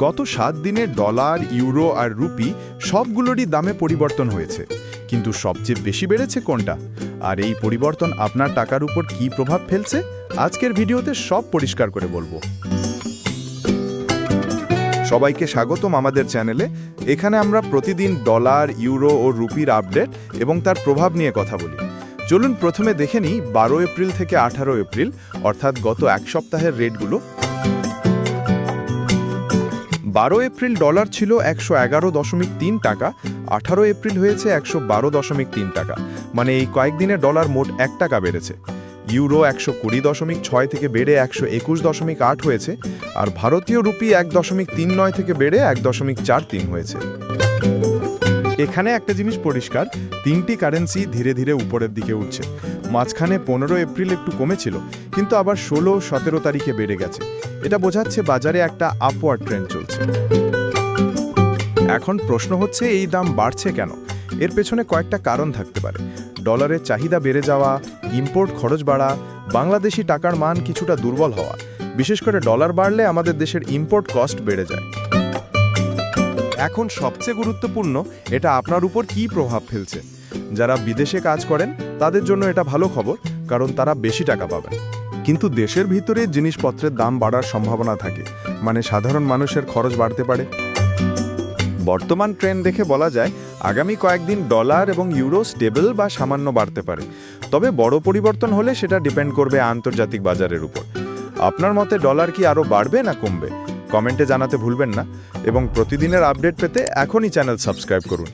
গত 7 দিনে dollar, euro আর rupee সবগুলোরই দামে পরিবর্তন হয়েছে, কিন্তু সবচেয়ে বেশি বেড়েছে কোনটা? আর এই পরিবর্তন আপনার টাকার উপর কী প্রভাব ফেলছে আজকের ভিডিওতে সব পরিষ্কার করে বলবো। সবাইকে স্বাগতম আমাদের চ্যানেলে। এখানে আমরা প্রতিদিন ডলার, ইউরো ও রুপির আপডেট এবং তার প্রভাব নিয়ে কথা বলি। চলুন প্রথমে দেখে নিই 12 এপ্রিল থেকে 18 এপ্রিল অর্থাৎ গত এক সপ্তাহের রেটগুলো। 12 এপ্রিল ডলার ছিল 111.3 টাকা, 18 এপ্রিল হয়েছে 112.3 টাকা, মানে এই কয়েকদিনে ডলার মোট 1 টাকা বেড়েছে। ইউরো 120.6 থেকে বেড়ে 121.8 হয়েছে, আর ভারতীয় রুপি 1.39 থেকে বেড়ে 1.43 হয়েছে। এখানে একটা জিনিস পরিষ্কার, তিনটি কারেন্সি ধীরে ধীরে উপরের দিকে উঠছে। মাঝখানে 15 এপ্রিল একটু কমেছিল, কিন্তু আবার 16-17 তারিখে বেড়ে গেছে। এটা বোঝাচ্ছে বাজারে একটা আপওয়ার্ড ট্রেন্ড চলছে। এখন প্রশ্ন হচ্ছে, এই দাম বাড়ছে কেন? এর পেছনে কয়েকটা কারণ থাকতে পারে। ডলারের চাহিদা বেড়ে যাওয়া, ইম্পোর্ট খরচ বাড়া, বাংলাদেশি টাকার মান কিছুটা দুর্বল হওয়া। বিশেষ করে ডলার বাড়লে আমাদের দেশের ইম্পোর্ট কস্ট বেড়ে যায়। এখন সবচেয়ে গুরুত্বপূর্ণ, এটা আপনার উপর কী প্রভাব ফেলছে। যারা বিদেশে কাজ করেন তাদের জন্য এটা ভালো খবর, কারণ তারা বেশি টাকা পাবেন। কিন্তু দেশের ভিতরে জিনিসপত্রের দাম বাড়ার সম্ভাবনা থাকে, মানে সাধারণ মানুষের খরচ বাড়তে পারে। বর্তমান ট্রেন্ড দেখে বলা যায় আগামী কয়েকদিন ডলার এবং ইউরো স্টেবল বা সামান্য বাড়তে পারে। তবে বড় পরিবর্তন হলে সেটা ডিপেন্ড করবে আন্তর্জাতিক বাজারের উপর। আপনার মতে ডলার কি আরও বাড়বে না কমবে? কমেন্টে জানাতে ভুলবেন না, এবং প্রতিদিনের আপডেট পেতে এখনই চ্যানেল সাবস্ক্রাইব করুন।